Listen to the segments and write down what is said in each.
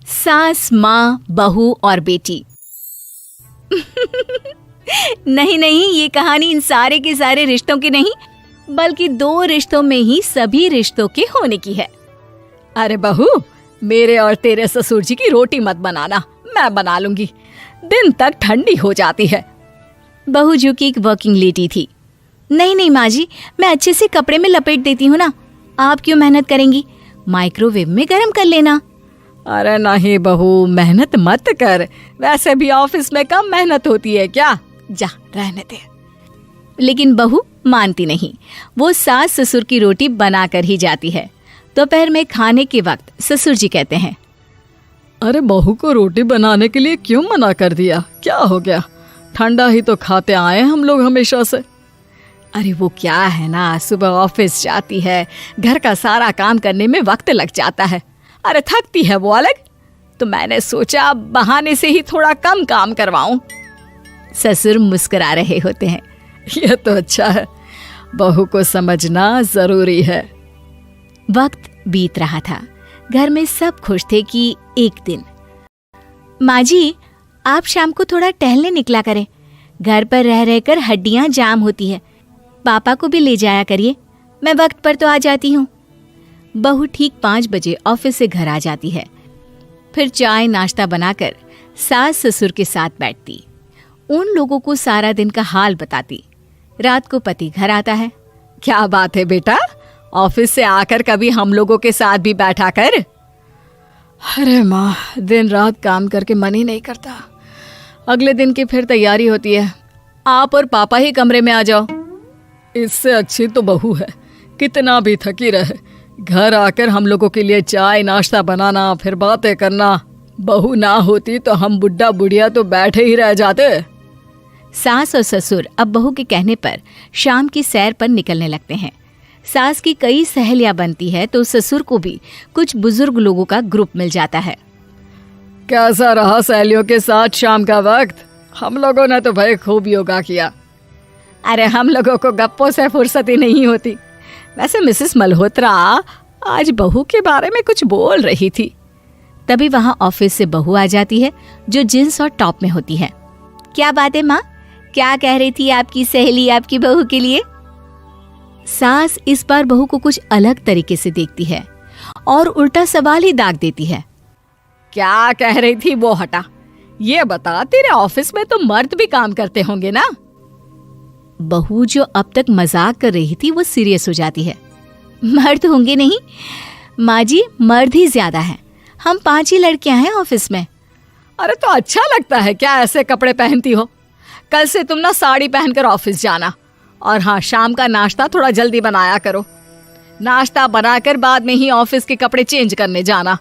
सास, माँ, बहू और बेटी। नहीं नहीं, ये कहानी इन सारे के सारे रिश्तों की नहीं, बल्कि 2 रिश्तों में ही सभी रिश्तों के होने की है। अरे बहू, मेरे और तेरे ससुर जी की रोटी मत बनाना, मैं बना लूंगी, दिन तक ठंडी हो जाती है। बहू जो कि एक वर्किंग लेडी थी। नहीं नहीं माँ जी, मैं अच्छे से कपड़े में लपेट देती हूँ ना, आप क्यों मेहनत करेंगी, माइक्रोवेव में गर्म कर लेना। अरे नहीं बहू, मेहनत मत कर, वैसे भी ऑफिस में कम मेहनत होती है क्या, जा रहने दे। लेकिन बहू मानती नहीं, वो सास ससुर की रोटी बना कर ही जाती है। दोपहर में खाने के वक्त ससुर जी कहते हैं, अरे बहू को रोटी बनाने के लिए क्यों मना कर दिया, क्या हो गया, ठंडा ही तो खाते आए हम लोग हमेशा से। अरे वो क्या है ना, सुबह ऑफिस जाती है, घर का सारा काम करने में वक्त लग जाता है, अरे थकती है वो अलग, तो मैंने सोचा बहाने से ही थोड़ा कम काम करवाऊं। ससुर मुस्कुरा रहे होते हैं। यह तो अच्छा है, बहू को समझना जरूरी है। वक्त बीत रहा था, घर में सब खुश थे कि एक दिन, माँ जी आप शाम को थोड़ा टहलने निकला करें, घर पर रह रहकर हड्डियां जाम होती है, पापा को भी ले जाया करिए, मैं वक्त पर तो आ जाती हूँ। बहू ठीक 5 बजे ऑफिस से घर आ जाती है, फिर चाय नाश्ता बनाकर सास ससुर के साथ बैठती, उन लोगों को सारा दिन का हाल बताती। रात को पति घर आता है। क्या बात है बेटा, ऑफिस से आकर कभी हम लोगों के साथ भी बैठा कर। अरे माँ, दिन रात काम करके मन ही नहीं करता, अगले दिन की फिर तैयारी होती है, आप और पापा ही कमरे में आ जाओ। इससे अच्छी तो बहू है, कितना भी थकी रहे, घर आकर हम लोगों के लिए चाय नाश्ता बनाना, फिर बातें करना। बहू ना होती तो हम बुढ़ा बुढ़िया तो बैठे ही रह जाते। सास और ससुर अब बहू के कहने पर शाम की सैर पर निकलने लगते हैं। सास की कई सहेलियां बनती है तो ससुर को भी कुछ बुजुर्ग लोगों का ग्रुप मिल जाता है। कैसा रहा सहेलियों के साथ शाम का वक्त? हम लोगों ने तो भाई खूब योगा किया। अरे हम लोगों को गप्पों से फुर्सत ही नहीं होती। वैसे मिसेस मल्होत्रा आज बहू के बारे में कुछ बोल रही थी। तभी वहां ऑफिस से बहू आ जाती है जो जींस और टॉप में होती है। क्या बात है माँ, क्या कह रही थी आपकी सहेली आपकी बहू के लिए? सास इस बार बहू को कुछ अलग तरीके से देखती है और उल्टा सवाल ही दाग देती है। क्या कह रही थी वो हटा, ये बता, तेरे ऑफिस में तो मर्द भी काम करते होंगे ना? बहू जो अब तक मजाक कर रही थी वो सीरियस हो जाती है। मर्द होंगे नहीं माँ जी, मर्द ही ज्यादा है, हम 5 ही लड़कियां हैं ऑफिस में। अरे तो अच्छा लगता है क्या ऐसे कपड़े पहनती हो? कल से तुम ना साड़ी पहनकर ऑफिस जाना, और हाँ, शाम का नाश्ता थोड़ा जल्दी बनाया करो, नाश्ता बनाकर बाद में ही ऑफिस के कपड़े चेंज करने जाना।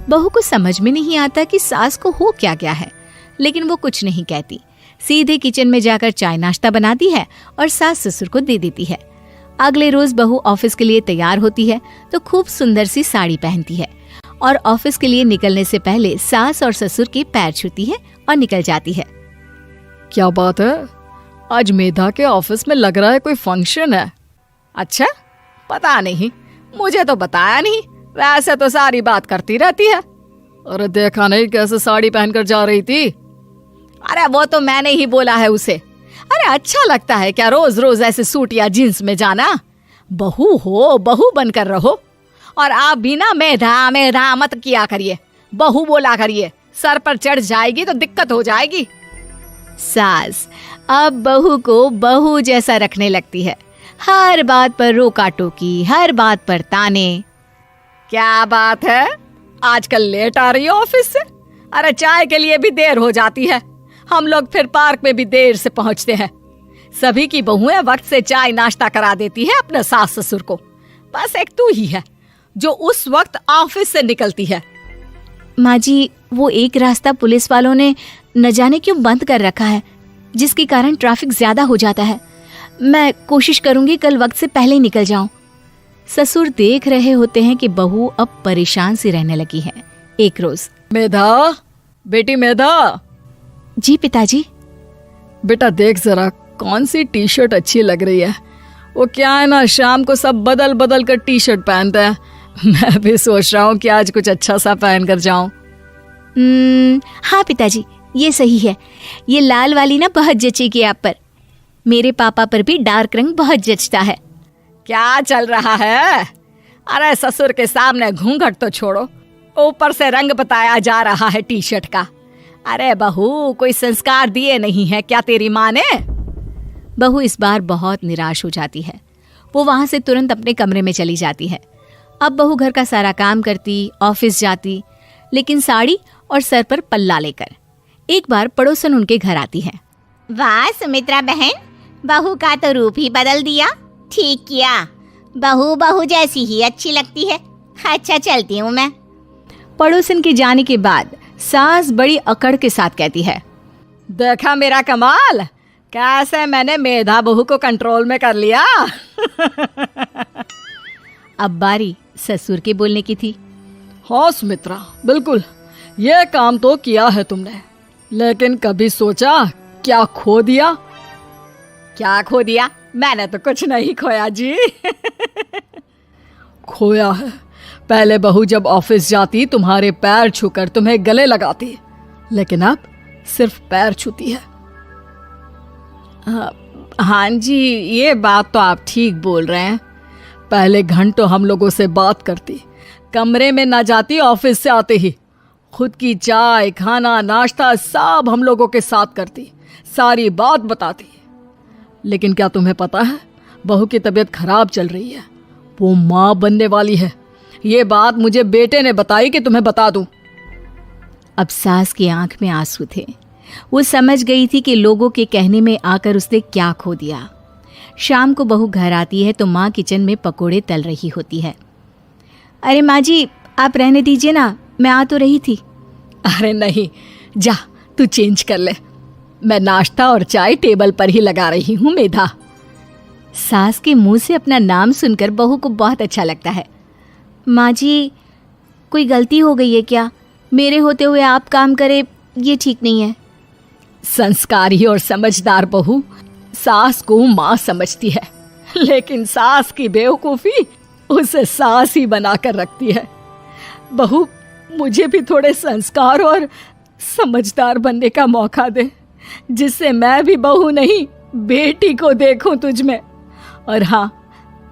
बहू को समझ में नहीं आता कि सास को हो क्या गया है, लेकिन वो कुछ नहीं कहती, सीधे किचन में जाकर चाय नाश्ता बनाती है और सास ससुर को दे देती है। अगले रोज बहू ऑफिस के लिए तैयार होती है तो खूब सुंदर सी साड़ी पहनती है और ऑफिस के लिए निकलने से पहले सास और ससुर के पैर छूती है और निकल जाती है। क्या बात है, आज मेधा के ऑफिस में लग रहा है कोई फंक्शन है। अच्छा, पता नहीं, मुझे तो बताया नहीं, वैसे तो सारी बात करती रहती है। अरे देखा नहीं कैसे साड़ी पहनकर जा रही थी? अरे वो तो मैंने ही बोला है उसे। अरे अच्छा लगता है क्या रोज रोज ऐसे सूट या जींस में जाना? बहू हो, बहू बनकर रहो, और आप भी ना मेधा मेधा मत किया करिए, बहू बोला करिए, सर पर चढ़ जाएगी तो दिक्कत हो जाएगी। सास अब बहू को बहू जैसा रखने लगती है, हर बात पर रोका टोकी, हर बात पर ताने। क्या बात है, आजकल लेट आ रही हो ऑफिस से? अरे चाय के लिए भी देर हो जाती है, हम लोग फिर पार्क में भी देर से पहुंचते हैं। सभी की बहुएं वक्त से चाय नाश्ता करा देती है अपने सास ससुर को, बस एक तू ही है जो उस वक्त ऑफिस से निकलती है। माँ जी, वो एक रास्ता पुलिस वालों ने न जाने क्यों बंद कर रखा है, जिसके कारण ट्रैफिक ज्यादा हो जाता है। मैं कोशिश करूंगी कल वक्त से पहले ही निकल जाऊं। ससुर देख रहे होते हैं कि बहू अब परेशान सी रहने लगी है। एक रोज, मेधा, बेटी मेधा। जी पिताजी। बेटा देख जरा कौन सी टी शर्ट अच्छी लग रही है। वो क्या है ना, शाम को सब बदल बदल कर टी शर्ट पहनते हैं, मैं भी सोच रहा हूँ कि आज कुछ अच्छा सा पहन कर जाऊं। हाँ पिताजी, ये सही है। ये लाल वाली ना बहुत जचेगी आप पर। मेरे पापा पर भी डार्क रंग बहुत जचता है। क्या चल रहा है? अरे ससुर के सामने घूंघट तो छोड़ो, ऊपर से रंग बताया जा रहा है टी शर्ट का। अरे बहू, कोई संस्कार दिए नहीं है क्या तेरी माँ ने? बहू इस बार बहुत निराश हो जाती है। वो वहां से तुरंत अपने कमरे में चली जाती है। अब बहू घर का सारा काम करती, ऑफिस जाती, लेकिन साड़ी और सर पर पल्ला लेकर। एक बार पड़ोसन उनके घर आती है। वाह सुमित्रा बहन, बहू का तो रूप ही बदल दिया। ठीक किया, बहू बहू जैसी ही अच्छी लगती है। अच्छा चलती हूँ मैं। पड़ोसन के जाने के बाद सास बड़ी अकड़ के साथ कहती है, देखा मेरा कमाल, कैसे मैंने मेधा बहू को कंट्रोल में कर लिया। अब बारी ससुर के बोलने की थी। हाँ सुमित्रा, बिल्कुल ये काम तो किया है तुमने, लेकिन कभी सोचा क्या खो दिया? क्या खो दिया? मैंने तो कुछ नहीं खोया जी। खोया है, पहले बहू जब ऑफिस जाती तुम्हारे पैर छूकर तुम्हें गले लगाती, लेकिन अब सिर्फ पैर छूती है। हाँ जी, ये बात तो आप ठीक बोल रहे हैं। पहले घंटों हम लोगों से बात करती, कमरे में ना जाती, ऑफिस से आते ही खुद की चाय, खाना, नाश्ता सब हम लोगों के साथ करती, सारी बात बताती। लेकिन क्या तुम्हें पता है, बहू की तबीयत खराब चल रही है, वो माँ बनने वाली है। ये बात मुझे बेटे ने बताई कि तुम्हें बता दूं। अब सास की आंख में आंसू थे। वो समझ गई थी कि लोगों के कहने में आकर उसने क्या खो दिया। शाम को बहू घर आती है तो माँ किचन में पकोड़े तल रही होती है। अरे माँ जी, आप रहने दीजिए ना, मैं आ तो रही थी। अरे नहीं, जा तू चेंज कर ले, मैं नाश्ता और चाय टेबल पर ही लगा रही हूँ मेधा। सास के मुंह से अपना नाम सुनकर बहू को बहुत अच्छा लगता है। माँ जी, कोई गलती हो गई है क्या? मेरे होते हुए आप काम करे, ये ठीक नहीं है। संस्कारी और समझदार बहू सास को माँ समझती है, लेकिन सास की बेवकूफी उसे सास ही बनाकर रखती है। बहू, मुझे भी थोड़े संस्कार और समझदार बनने का मौका दे, जिससे मैं भी बहू नहीं बेटी को देखूं तुझ में। और हाँ,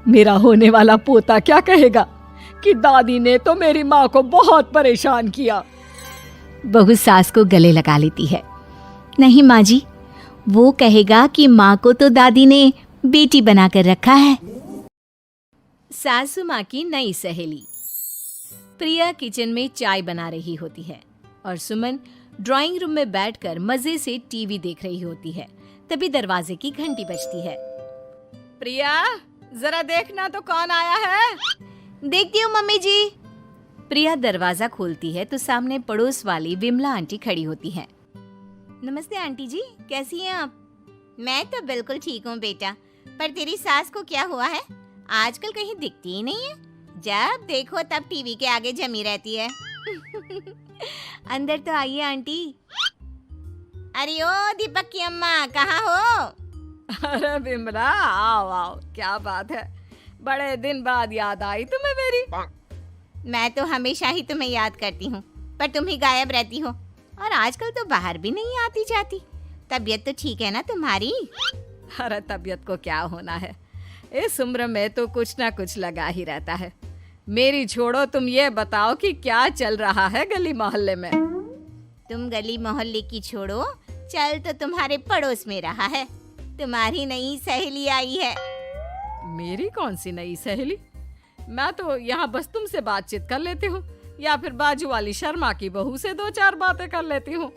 मेरा होने वाला पोता क्या कहेगा कि दादी ने तो मेरी माँ को बहुत परेशान किया। बहू सास को गले लगा लेती है। नहीं माँ जी, वो कहेगा कि माँ को तो दादी ने बेटी बनाकर रखा है। सासू माँ की नई सहेली। प्रिया किचन में चाय बना रही होती है और सुमन ड्राइंग रूम में बैठकर मजे से टीवी देख रही होती है। तभी दरवाजे की घंटी बजती है। प्रिया, जरा देखना तो कौन आया है। देखती हूँ मम्मी जी। प्रिया दरवाजा खोलती है तो सामने पड़ोस वाली विमला आंटी खड़ी होती है। नमस्ते आंटी जी, कैसी हैं आप? मैं तो बिल्कुल ठीक हूँ बेटा, पर तेरी सास को क्या हुआ है? आजकल कहीं दिखती ही नहीं है। जब देखो तब टीवी के आगे जमी रहती है। अंदर तो आइए आंटी। अरे ओ दीपक की अम्मा, कहाँ हो? अरे विमला, आओ आओ, क्या बात है, बड़े दिन बाद याद आई तुम्हें मेरी। मैं तो हमेशा ही तुम्हें याद करती हूँ, पर तुम ही गायब रहती हो और आजकल तो बाहर भी नहीं आती जाती। तबीयत तो ठीक है ना तुम्हारी? अरे तबीयत को क्या होना है, इस उम्र में तो कुछ ना कुछ लगा ही रहता है। मेरी छोड़ो, तुम ये बताओ कि क्या चल रहा है गली मोहल्ले में। तुम गली मोहल्ले की छोड़ो, चल तो तुम्हारे पड़ोस में रहा है। तुम्हारी नई सहेली आई है। मेरी कौन सी नई सहेली? मैं तो यहाँ बस तुमसे बातचीत कर लेती हूँ, या फिर बाजू वाली शर्मा की बहू से दो चार बातें कर लेती हूँ।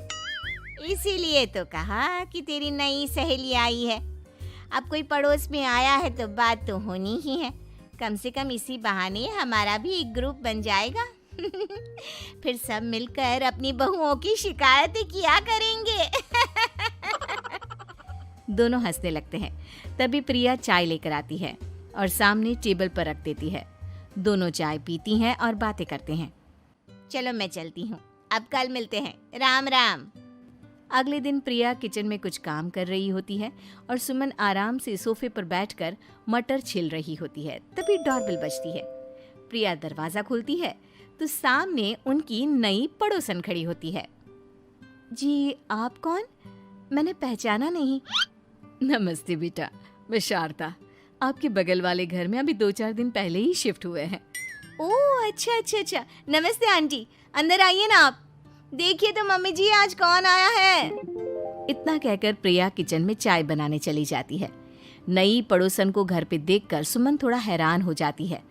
इसीलिए तो कहा कि तेरी नई सहेली आई है। अब कोई पड़ोस में आया है तो बात तो होनी ही है। कम से कम इसी बहाने हमारा भी एक ग्रुप बन जाएगा। फिर सब मिलकर अपनी बहुओं की शिकायतें किया करेंगे। दोनों हंसने लगते हैं। तभी प्रिया चाय लेकर आती है और सामने टेबल पर रख देती है। दोनों चाय पीती हैं और बातें करते हैं। चलो मैं चलती हूँ, अब कल मिलते हैं। राम राम। अगले दिन प्रिया किचन में कुछ काम कर रही होती है और सुमन आराम से सोफे पर बैठकर मटर छिल रही होती है। तभी डोरबेल बजती है। प्रिया दरवाजा खोलती है तो सामने उनकी नई पड़ोसन खड़ी होती है। जी आप कौन? मैंने पहचाना नहीं। नमस्ते बेटा, मैं शारदा। आपके बगल वाले घर में अभी 2-4 दिन पहले ही शिफ्ट हुए हैं। ओह अच्छा अच्छा अच्छा, नमस्ते आंटी, अंदर आइए ना आप। देखिए तो मम्मी जी आज कौन आया है। इतना कहकर प्रिया किचन में चाय बनाने चली जाती है। नई पड़ोसन को घर पे देखकर सुमन थोड़ा हैरान हो जाती है।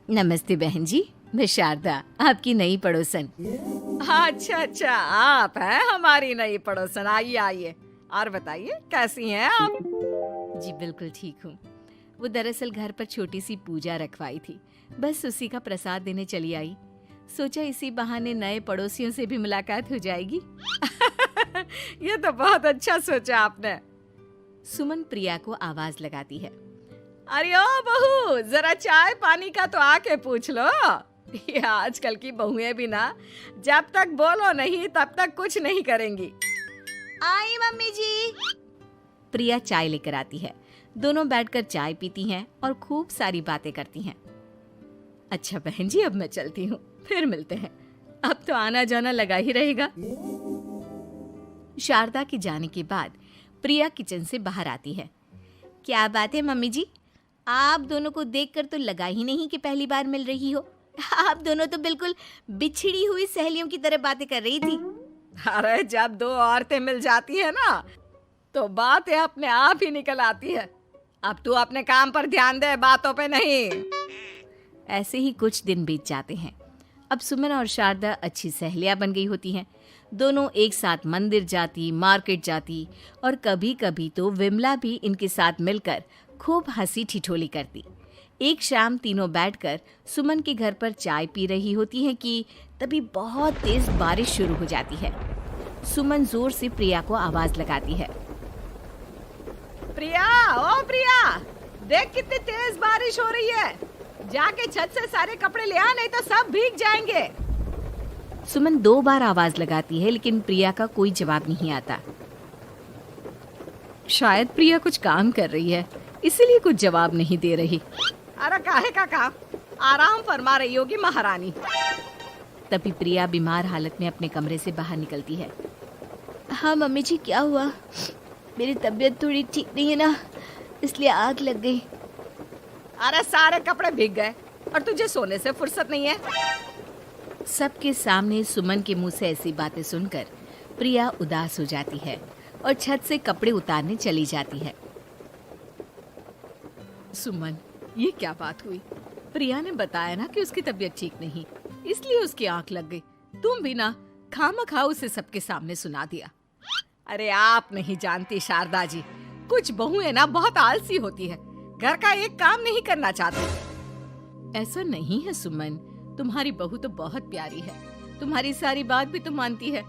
नमस्ते बहन जी, मैं शारदा, आपकी नई पड़ोसन। अच्छा अच्छा, आप हैं हमारी नई पड़ोसन। आइए आइए, और बताइए कैसी हैं आप? जी बिल्कुल ठीक हूँ। वो दरअसल घर पर छोटी सी पूजा रखवाई थी, बस उसी का प्रसाद देने चली आई। सोचा इसी बहाने नए पड़ोसियों से भी मुलाकात हो जाएगी। ये तो बहुत अच्छा सोचा आपने। सुमन प्रिया को आवाज लगाती है। अरे ओ बहू, जरा चाय पानी का तो आके पूछ लो। ये आजकल की बहुएं भी ना, जब तक बोलो नहीं तब तक कुछ नहीं करेंगी। आई मम्मी जी। प्रिया चाय लेकर आती है। दोनों बैठकर चाय पीती हैं और खूब सारी बातें करती हैं। अच्छा बहन जी, अब मैं चलती हूँ, फिर मिलते हैं। अब तो आना जाना लगा ही रहेगा। शारदा के जाने के बाद प्रिया किचन से बाहर आती है। क्या बात है मम्मी जी, आप दोनों को देखकर तो लगा ही नहीं कि पहली बार मिल रही हो। आप दोनों तो बिल्कुल बिछड़ी हुई सहेलियों की तरह बातें कर रही थी। अरे जब दो औरतें मिल जाती है ना, तो बातें अपने आप ही निकल आती है। अब तू अपने काम पर ध्यान दे, बातों पे नहीं। ऐसे ही कुछ दिन बीत जाते हैं। अब सुमन और शारदा अच्छी सहेलियां बन गई होती हैं। दोनों एक साथ मंदिर जाती, मार्केट जाती और कभी कभी तो विमला भी इनके साथ मिलकर खूब हंसी ठिठोली करती। एक शाम तीनों बैठकर सुमन के घर पर चाय पी रही होती हैं कि तभी बहुत तेज बारिश शुरू हो जाती है। सुमन जोर से प्रिया को आवाज लगाती है। प्रिया, ओ प्रिया, देख कितनी तेज बारिश हो रही है। जाके छत से सारे कपड़े ले आ, नहीं तो सब भीग जाएंगे। सुमन 2 बार आवाज लगाती है, लेकिन प्रिया का कोई जवाब नहीं आता। शायद प्रिया कुछ काम कर रही है, इसीलिए कुछ जवाब नहीं दे रही। अरे काहे का काम, आराम फरमा रही होगी महारानी। तभी प्रिया बीमार हालत में अपने कमरे से बाहर निकलती है। हाँ मम्मी जी, क्या हुआ? मेरी तबीयत थोड़ी ठीक नहीं है ना, इसलिए आग लग गई। अरे सारे कपड़े भीग गए और तुझे सोने से फुर्सत नहीं है। सबके सामने सुमन के मुंह से ऐसी बातें सुनकर प्रिया उदास हो जाती है और छत से कपड़े उतारने चली जाती है। सुमन, ये क्या बात हुई? प्रिया ने बताया ना कि उसकी तबीयत ठीक नहीं, इसलिए उसकी आंख लग गई। तुम भी ना खामखा उसे सबके सामने सुना दिया। अरे आप नहीं जानती शारदा जी, कुछ बहुएं ना बहुत आलसी होती है, घर का एक काम नहीं करना चाहती। ऐसा नहीं है सुमन, तुम्हारी बहू तो बहुत प्यारी है, तुम्हारी सारी बात भी तो मानती है।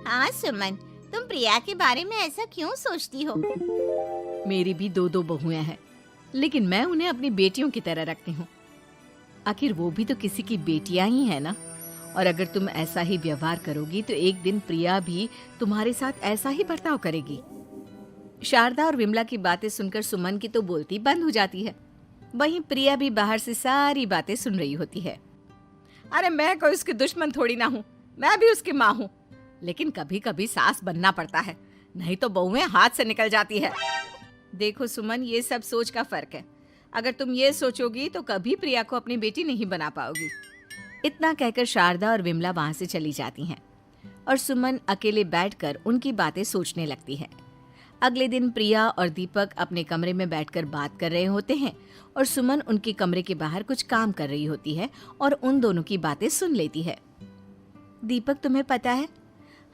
हाँ सुमन, तुम प्रिया के बारे में ऐसा क्यों सोचती हो? मेरी भी 2 बहुएं हैं, लेकिन मैं उन्हें अपनी बेटियों की तरह रखती हूँ। आखिर वो भी तो किसी की बेटियां ही है ना। और अगर तुम ऐसा ही व्यवहार करोगी तो एक दिन प्रिया भी तुम्हारे साथ ऐसा ही बर्ताव करेगी। शारदा और विमला की बातें सुनकर सुमन की तो बोलती बंद हो जाती है। वहीं प्रिया भी बाहर से सारी बातें सुन रही होती है। अरे मैं कोई उसकी दुश्मन थोड़ी ना हूँ, मैं भी उसकी माँ हूँ, लेकिन कभी कभी सास बनना पड़ता है, नहीं तो बहुएं हाथ से निकल जाती है। देखो सुमन, ये सब सोच का फर्क है। अगर तुम ये सोचोगी तो कभी प्रिया को अपनी बेटी नहीं बना पाओगी। इतना कहकर शारदा और विमला वहां से चली जाती हैं और सुमन अकेले बैठकर उनकी बातें सोचने लगती है। अगले दिन प्रिया और दीपक अपने कमरे में बैठकर बात कर रहे होते हैं और सुमन उनके कमरे के बाहर कुछ काम कर रही होती है और उन दोनों की बातें सुन लेती है। दीपक, तुम्हें पता है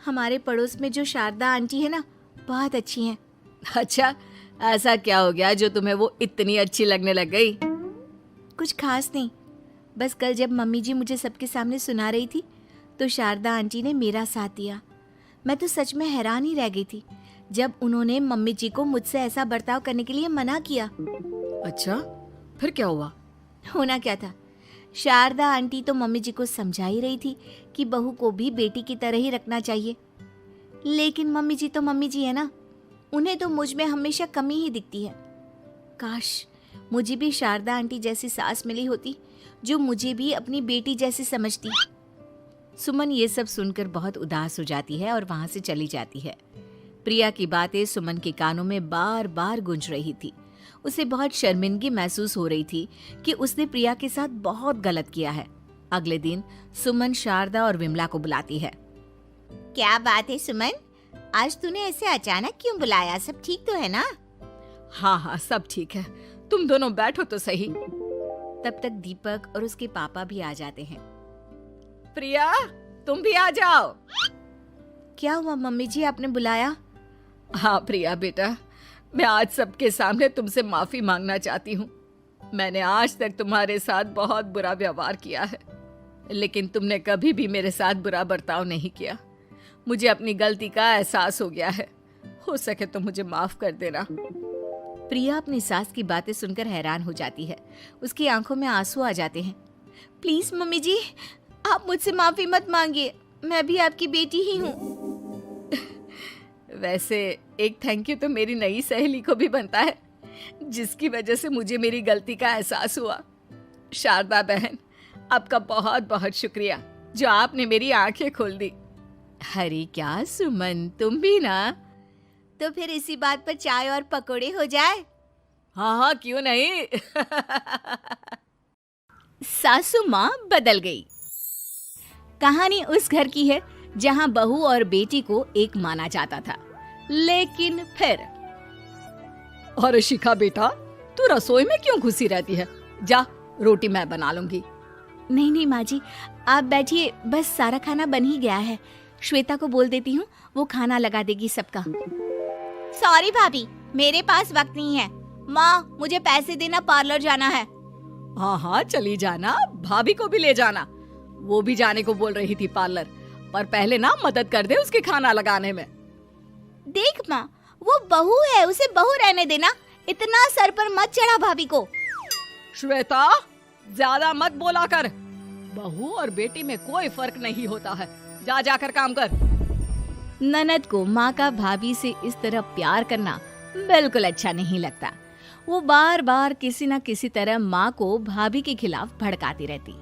हमारे पड़ोस में जो शारदा आंटी है ना, बहुत अच्छी हैं। अच्छा, ऐसा क्या हो गया जो तुम्हें वो इतनी अच्छी लगने लग गई? कुछ खास नहीं, बस कल जब मम्मी जी मुझे सबके सामने सुना रही थी तो शारदा आंटी ने मेरा साथ दिया। मैं तो सच में हैरान ही रह गई थी जब उन्होंने मम्मी जी को मुझसे ऐसा बर्ताव करने के लिए मना किया। अच्छा, फिर क्या हुआ? होना क्या था, शारदा आंटी तो मम्मी जी को समझा ही रही थी कि बहू को भी बेटी की तरह ही रखना चाहिए, लेकिन मम्मी जी तो मम्मी जी है ना, उन्हें तो मुझ में हमेशा कमी ही दिखती है। काश मुझे भी शारदा आंटी जैसी सास मिली होती जो मुझे भी अपनी बेटी जैसे समझती। सुमन ये सब सुनकर बहुत उदास हो जाती है और वहां से चली जाती है। प्रिया की बातें सुमन के कानों में बार बार गूंज रही थी। उसे बहुत शर्मिंदगी महसूस हो रही थी कि उसने प्रिया के साथ बहुत गलत किया है। अगले दिन सुमन शारदा और विमला को बुलाती है। क्या बात है सुमन, आज तूने ऐसे अचानक क्यों बुलाया? सब ठीक तो है ना? हाँ हाँ सब ठीक है, तुम दोनों बैठो तो सही। तब तक दीपक और उसके पापा भी आ जाते हैं। प्रिया तुम भी आ जाओ। क्या हुआ मम्मी जी, आपने बुलाया? हाँ प्रिया बेटा, मैं आज सबके सामने तुमसे माफी मांगना चाहती हूँ। मैंने आज तक तुम्हारे साथ बहुत बुरा व्यवहार किया है, लेकिन तुमने कभी भी मेरे साथ बुरा बर्ताव नहीं किया। मुझे अपनी गलती का एहसास हो गया है, हो सके तो मुझे माफ कर देना। प्रिया अपनी सास की बातें सुनकर हैरान हो जाती है। उसकी आंखों में आंसू आ जाते हैं। प्लीज मम्मी जी, आप मुझसे माफी मत मांगिए, मैं भी आपकी बेटी ही हूँ। वैसे एक थैंक यू तो मेरी नई सहेली को भी बनता है, जिसकी वजह से मुझे मेरी गलती का एहसास हुआ। शारदा बहन, आपका बहुत बहुत शुक्रिया जो आपने मेरी आंखें खोल दी। अरे क्या सुमन, तुम भी ना। तो फिर इसी बात पर चाय और पकोड़े हो जाए। हाँ हाँ क्यों नहीं। सासू माँ बदल गई। कहानी उस घर की है जहाँ बहू और बेटी को एक माना जाता था, लेकिन फिर अरे शिखा बेटा, तू रसोई में क्यों घुसी रहती है? जा, रोटी मैं बना लूंगी। नहीं नहीं माँ जी, आप बैठिए, बस सारा खाना बन ही गया है। श्वेता को बोल देती हूँ, वो खाना लगा देगी सबका। सॉरी भाभी, मेरे पास वक्त नहीं है। माँ मुझे पैसे देना, पार्लर जाना है। हाँ हाँ चली जाना, भाभी को भी ले जाना। वो भी जाने को बोल रही थी पार्लर, पर पहले ना मदद कर दे उसके खाना लगाने में। देख माँ, वो बहू है, उसे बहू रहने देना, इतना सर पर मत चढ़ा भाभी को। श्वेता, ज्यादा मत बोला कर। बहू और बेटी में कोई फर्क नहीं होता है, जा जाकर काम कर। ननद को माँ का भाभी से इस तरह प्यार करना बिल्कुल अच्छा नहीं लगता। वो बार बार किसी न किसी तरह माँ को भाभी के खिलाफ भड़काती रहती,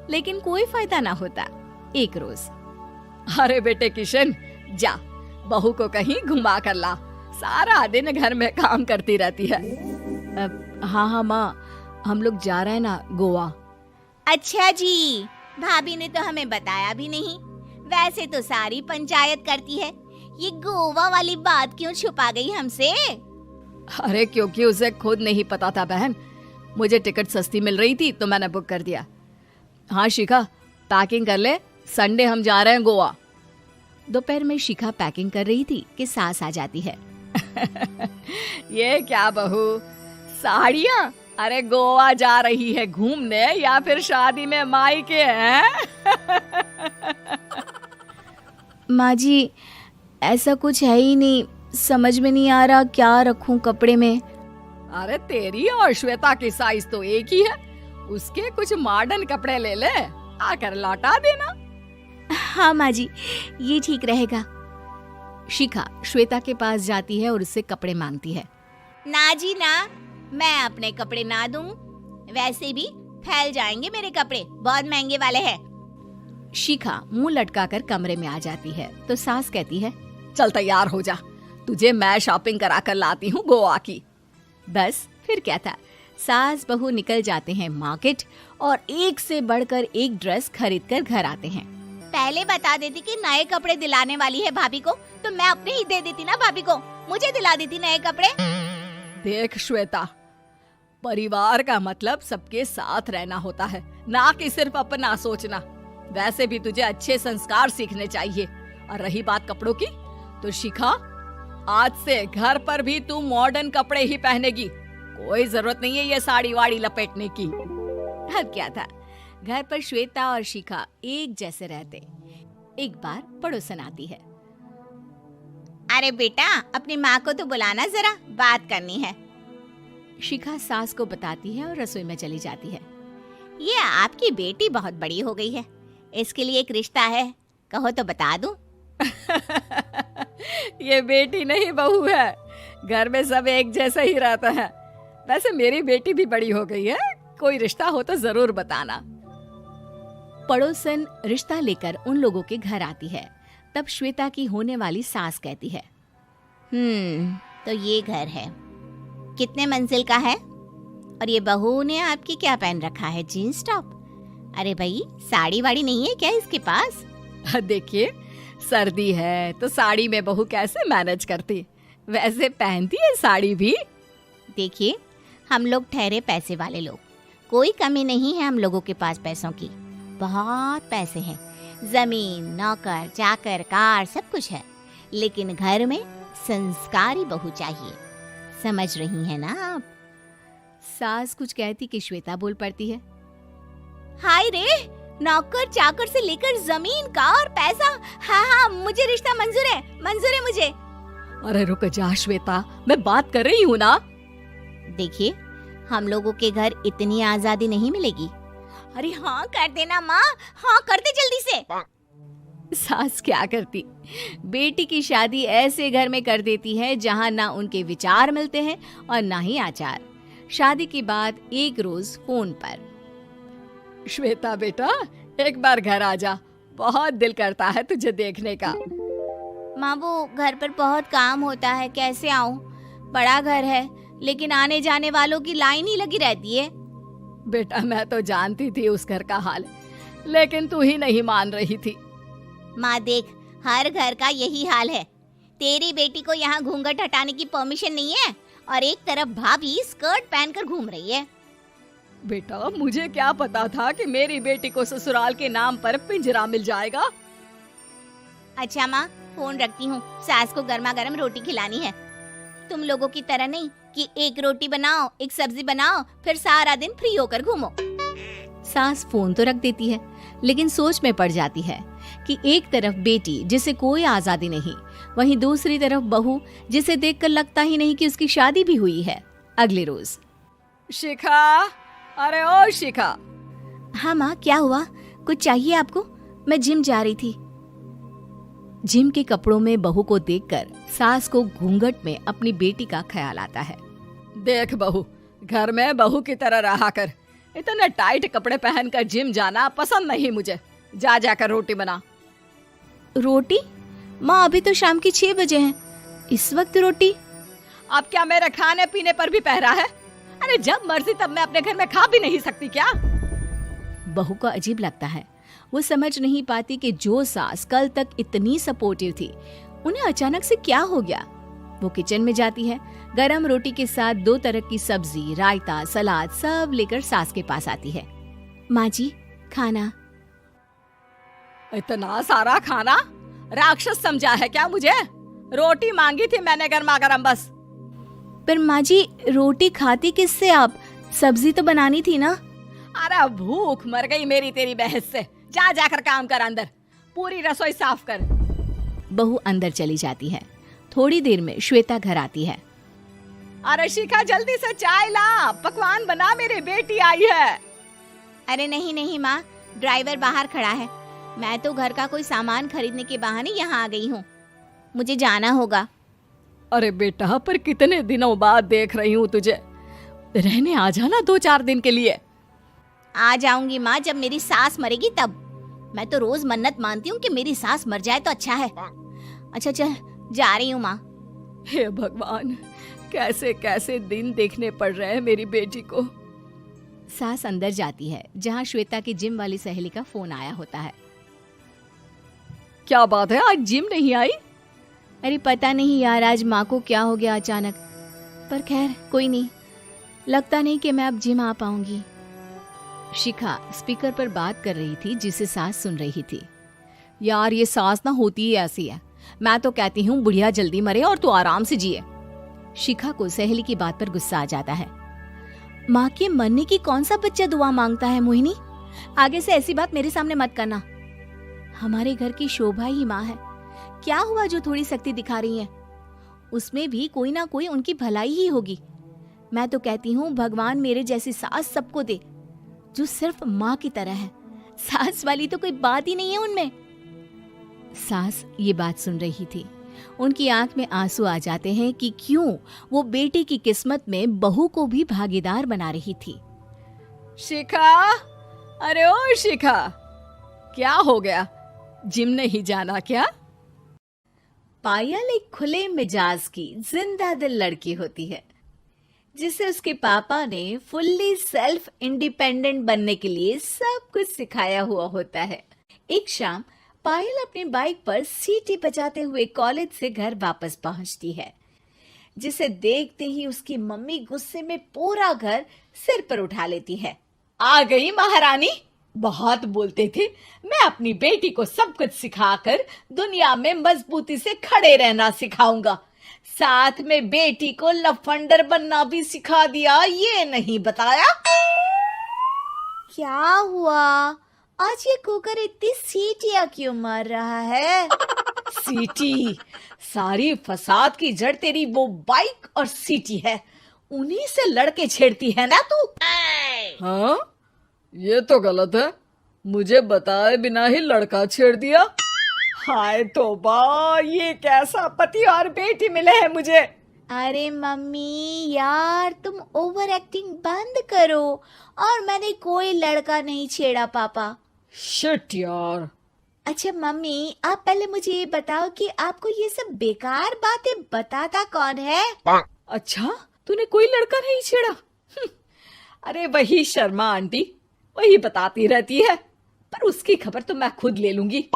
लेकिन कोई फायदा ना होता। एक रोज, अरे बेटे किशन, जा बहू को कहीं घुमा कर ला, सारा दिन घर में काम करती रहती है। हाँ हाँ माँ, हम लोग जा रहे हैं ना गोवा। अच्छा जी, भाभी ने तो हमें बताया भी नहीं। वैसे तो सारी पंचायत करती है, ये गोवा वाली बात क्यों छुपा गई हमसे? अरे क्योंकि उसे खुद नहीं पता था बहन, मुझे टिकट सस्ती मिल रही थी तो मैंने बुक कर दिया। हाँ शिखा, पैकिंग कर ले, संडे हम जा रहे हैं गोवा। दोपहर में शिखा पैकिंग कर रही थी कि सास आ जाती है। ये क्या बहू, साड़ियाँ? अरे गोवा जा रही है घूमने या फिर शादी में मायके हैं? माँ जी, ऐसा कुछ है ही नहीं, समझ में नहीं आ रहा क्या रखूं कपड़े में। अरे तेरी और श्वेता की साइज तो एक ही है, उसके कुछ मॉडर्न कपड़े ले ले, आकर लौटा देना। हाँ माँ जी, ये ठीक रहेगा। शिखा श्वेता के पास जाती है और उससे कपड़े मांगती है। ना जी ना, मैं अपने कपड़े ना दूं, वैसे भी फैल जाएंगे मेरे कपड़े, बहुत महंगे वाले हैं। शिखा मुंह लटकाकर कमरे में आ जाती है तो सास कहती है, चल तैयार हो जा, तुझे मैं शॉपिंग करा कर लाती हूँ गोवा की। बस फिर क्या था, सास बहू निकल जाते हैं मार्केट और एक से बढ़कर एक ड्रेस खरीद कर घर आते हैं। पहले बता देती कि नए कपड़े दिलाने वाली है भाभी को, तो मैं अपने ही दे देती ना भाभी को, मुझे दिला देती नए कपड़े। देख श्वेता, परिवार का मतलब सबके साथ रहना होता है, ना कि सिर्फ अपना सोचना। वैसे भी तुझे अच्छे संस्कार सीखने चाहिए। और रही बात कपड़ों की, तो शिखा, आज से घर पर भी तू मॉडर्न कपड़े ही पहनेगी, कोई जरूरत नहीं है ये साड़ी वाड़ी लपेटने की। अब क्या था, घर पर श्वेता और शिखा एक जैसे रहते। एक बार पड़ोसन आती है। अरे बेटा, अपनी माँ को तो बुलाना जरा, बात करनी है। शिखा सास को बताती है और रसोई में चली जाती है। ये आपकी बेटी बहुत बड़ी हो गई है, इसके लिए एक रिश्ता है, कहो तो बता दूं। ये बेटी नहीं बहू है, घर में सब एक जैसा ही रहता है। वैसे मेरी बेटी भी बड़ी हो गई है, कोई रिश्ता हो तो जरूर बताना। पड़ोसन रिश्ता लेकर उन लोगों के घर आती है। तब श्वेता की होने वाली सास कहती है, तो ये घर है, कितने मंजिल का है? और ये बहू ने आपकी क्या पहन रखा है, जीन्स टॉप? अरे भाई, साड़ी वाड़ी नहीं है क्या इसके पास? देखिए, सर्दी है तो साड़ी में बहू कैसे मैनेज करती, वैसे पहनती है साड़ी भी। देखिए, हम लोग ठहरे पैसे वाले लोग, कोई कमी नहीं है हम लोगों के पास पैसों की, बहुत पैसे हैं, जमीन, नौकर चाकर, कार, सब कुछ है, लेकिन घर में संस्कारी बहू चाहिए। समझ रही हैं ना आप? सास कुछ कहती कि श्वेता बोल पड़ती है, हाय रे, नौकर चाकर से लेकर जमीन, कार, पैसा, हाँ, मुझे रिश्ता मंजूर है मुझे। अरे रुक जा श्वेता, मैं बात कर रही हूँ ना। देखिए, हम लोगों के घर इतनी आजादी नहीं मिलेगी। अरे हाँ कर देना माँ, हाँ कर दे जल्दी से। सास क्या करती, बेटी की शादी ऐसे घर में कर देती है जहाँ ना उनके विचार मिलते हैं और ना ही आचार। शादी के बाद एक रोज फोन पर, श्वेता बेटा, एक बार घर आ जा, बहुत दिल करता है तुझे देखने का। माँ, वो घर पर बहुत काम होता है, कैसे आऊँ? बड़ा घर है, लेकिन आने जाने वालों की लाइन ही लगी रहती है। बेटा, मैं तो जानती थी उस घर का हाल, लेकिन तू ही नहीं मान रही थी। माँ देख, हर घर का यही हाल है। तेरी बेटी को यहाँ घूंघट हटाने की परमिशन नहीं है और एक तरफ भाभी स्कर्ट पहनकर घूम रही है। बेटा, मुझे क्या पता था कि मेरी बेटी को ससुराल के नाम पर पिंजरा मिल जाएगा। अच्छा माँ, फोन रखती हूँ, सास को गर्मा गर्म रोटी खिलानी है। तुम लोगों की तरह नहीं कि एक रोटी बनाओ, एक सब्जी बनाओ, फिर सारा दिन फ्री होकर घूमो। सास फोन तो रख देती है, लेकिन सोच में पड़ जाती है कि एक तरफ बेटी जिसे कोई आजादी नहीं, वहीं दूसरी तरफ बहू जिसे देखकर लगता ही नहीं कि उसकी शादी भी हुई है। अगले रोज, शिखा, अरे ओ शिखा। हाँ माँ, क्या हुआ? कुछ चाहिए आपको? मैं जिम जा रही थी। जिम के कपड़ों में बहू को देखकर सास को घूंघट में अपनी बेटी का ख्याल आता है। देख बहू, घर में बहू की तरह रहा कर, इतने टाइट कपड़े पहनकर जिम जाना पसंद नहीं मुझे। जा जाकर रोटी बना। रोटी? माँ, अभी तो शाम के 6 बजे हैं, इस वक्त रोटी? अब क्या मेरे खाने पीने पर भी पहरा है? अरे जब मर्जी तब मैं अपने घर में खा भी नहीं सकती क्या? बहू को अजीब लगता है। वो समझ नहीं पाती कि जो सास कल तक इतनी सपोर्टिव थी, उन्हें अचानक से क्या हो गया। वो किचन में जाती है, गरम रोटी के साथ 2 तरह की सब्जी, रायता, सलाद सब लेकर सास के पास आती है। माँ जी, खाना। इतना सारा खाना? राक्षस समझा है क्या मुझे? रोटी मांगी थी मैंने गर्मा गर्म बस। पर माँ जी, रोटी खाती किससे आप? सब्जी तो बनानी थी ना। अरे भूख मर गई मेरी तेरी बहस से। जा जाकर काम कर, अंदर पूरी रसोई साफ कर। बहू अंदर चली जाती है। थोड़ी देर में श्वेता घर आती है। अरे शिखा, जल्दी से चाय ला, पकवान बना, मेरी बेटी आई है। अरे नहीं नहीं माँ, ड्राइवर बाहर खड़ा है, मैं तो घर का कोई सामान खरीदने के बहाने यहाँ आ गई हूँ, मुझे जाना होगा। अरे बेटा, पर कितने दिनों बाद देख रही हूँ तुझे, रहने आ जाना 2-4 दिन के लिए। आ जाऊंगी माँ, जब मेरी सास मरेगी तब। मैं तो रोज मन्नत मानती हूँ कि मेरी सास मर जाए तो अच्छा है। अच्छा चल, जा रही हूँ माँ। हे भगवान, कैसे कैसे दिन देखने पड़ रहे हैं मेरी बेटी को। सास अंदर जाती है, जहाँ श्वेता की जिम वाली सहेली का फोन आया होता है। क्या बात है, आज जिम नहीं आई? अरे पता नहीं यार, आज माँ को क्या हो गया अचानक, पर खैर कोई नहीं, लगता नहीं कि मैं अब जिम आ पाऊंगी। शिखा स्पीकर पर बात कर रही थी, जिसे सास सुन रही थी। यार, ये सास ना होती ही ऐसी है। मैं तो कहती हूँ बुढ़िया जल्दी मरे और तू आराम से जिए। शिखा को सहेली की बात पर गुस्सा आ जाता है। माँ के मरने की कौन सा बच्चा दुआ मांगता है मोहिनी? आगे से ऐसी बात मेरे सामने मत करना। हमारे घर की शोभा ही माँ है। क्या हुआ जो थोड़ी सख्ती दिखा रही है? उसमें भी कोई ना कोई उनकी भलाई ही होगी। मैं तो कहती हूँ भगवान मेरे जैसी सास सबको दे, जो सिर्फ माँ की तरह है। सास वाली तो कोई बात ही नहीं है उनमें। सास ये बात सुन रही थी। उनकी आंख में आंसू आ जाते हैं कि क्यों वो बेटी की किस्मत में बहू को भी भागीदार बना रही थी। शिखा, अरे ओ शिखा, क्या हो गया? जिम नहीं जाना क्या? पायल एक खुले मिजाज की जिंदा दिल लड़की होती है जिसे उसके पापा ने फुल्ली सेल्फ इंडिपेंडेंट बनने के लिए सब कुछ सिखाया हुआ होता है। एक शाम पायल अपनी बाइक पर सीटी बजाते हुए कॉलेज से घर वापस पहुंचती है, जिसे देखते ही उसकी मम्मी गुस्से में पूरा घर सिर पर उठा लेती है। आ गई महारानी, बहुत बोलते थे मैं अपनी बेटी को सब कुछ सिखाकर दुनिया में मजबूती से खड़े रहना सिखाऊंगा, साथ में बेटी को लफंडर बनना भी सिखा दिया, ये नहीं बताया। क्या हुआ? आज ये कुकर इतनी सीटियां क्यों मार रहा है? सीटी, सारी फसाद की जड़ तेरी वो बाइक और सीटी है, उन्हीं से लड़के छेड़ती है ना तू। हाँ, ये तो गलत है, मुझे बताए बिना ही लड़का छेड़ दिया। हाय तौबा, ये कैसा पति और बेटी मिले हैं मुझे। अरे मम्मी यार, तुम ओवर एक्टिंग बंद करो। और मैंने कोई लड़का नहीं छेड़ा पापा। शिट यार। अच्छा मम्मी, आप पहले मुझे ये बताओ कि आपको ये सब बेकार बातें बताता कौन है? अच्छा, तूने कोई लड़का नहीं छेड़ा? अरे वही शर्मा आंटी, वही बताती रहती है, पर उसकी खबर तो मैं खुद ले लूंगी।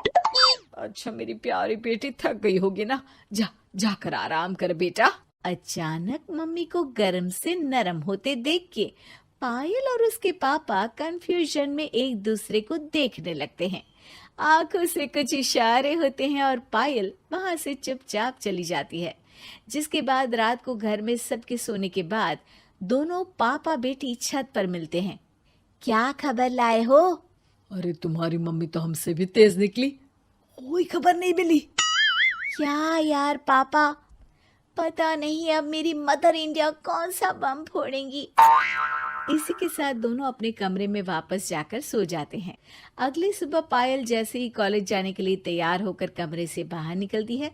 अच्छा मेरी प्यारी बेटी, थक गई होगी ना, जा जाकर आराम कर बेटा। अचानक मम्मी को गर्म से नरम होते देख के पायल और उसके पापा कंफ्यूजन में एक दूसरे को देखने लगते हैं। आंखों से कुछ इशारे होते हैं और पायल वहां से चुपचाप चली जाती है। जिसके बाद रात को घर में सबके सोने के बाद दोनों पापा बेटी छत पर मिलते हैं। क्या खबर लाए हो? अरे तुम्हारी मम्मी तो हमसे भी तेज निकली, कोई खबर नहीं मिली। क्या यार पापा, पता नहीं अब मेरी मदर इंडिया कौन सा बम फोड़ेंगी। इसी के साथ दोनों अपने कमरे में वापस जाकर सो जाते हैं। अगली सुबह पायल जैसे ही कॉलेज जाने के लिए तैयार होकर कमरे से बाहर निकलती है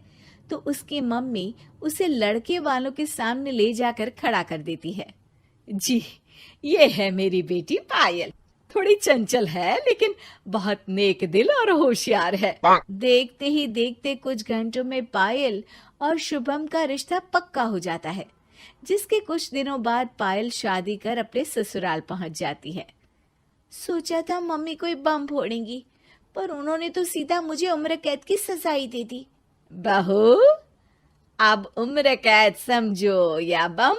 तो उसकी मम्मी उसे लड़के वालों के सामने ले जाकर खड़ा कर देती है। जी, ये है मेरी बेटी पायल, थोड़ी चंचल है लेकिन बहुत नेक दिल और होशियार है। देखते ही देखते कुछ घंटों में पायल और शुभम का रिश्ता पक्का हो जाता है, जिसके कुछ दिनों बाद पायल शादी कर अपने ससुराल पहुंच जाती है। सोचा था मम्मी कोई बम फोड़ेंगी, पर उन्होंने तो सीधा मुझे उम्र कैद की सजा ही दे दी। बहू, अब उम्र कैद समझो या बम,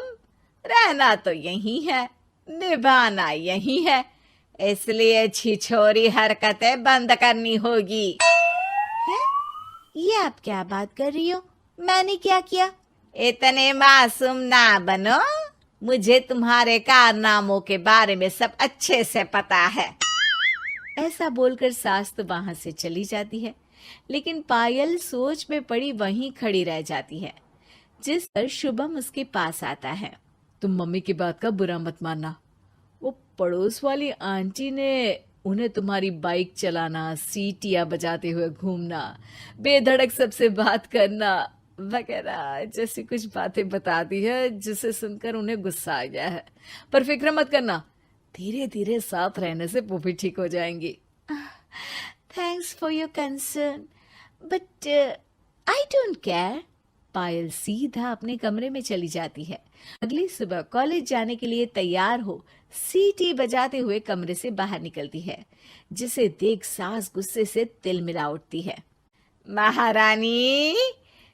रहना तो यही है, निभाना यही है, इसलिए छिछोरी हरकतें बंद करनी होगी। ये आप क्या बात कर रही हो? मैंने क्या किया? इतने मासूम ना बनो, मुझे तुम्हारे कारनामों के बारे में सब अच्छे से पता है। ऐसा बोलकर सास तो वहां से चली जाती है, लेकिन पायल सोच में पड़ी वहीं खड़ी रह जाती है। जिस पर शुभम उसके पास आता है। तुम मम्मी की बात का बुरा मत मानना, वो पड़ोस वाली आंटी ने उन्हें तुम्हारी बाइक चलाना, सीटियां बजाते हुए घूमना, बेधड़क सबसे बात करना वगैरह जैसी कुछ बातें बता दी है, जिसे सुनकर उन्हें गुस्सा आ गया है। पर फिक्र मत करना, धीरे धीरे साथ रहने से वो भी ठीक हो जाएंगी। Thanks for your concern, but I don't care. Payal सीधा अपने कमरे में चली जाती है। अगली सुबह कॉलेज जाने के लिए तैयार हो सीटी बजाते हुए कमरे से बाहर निकलती है, जिसे देख सास गुस्से से तिलमिला उठती है। महारानी,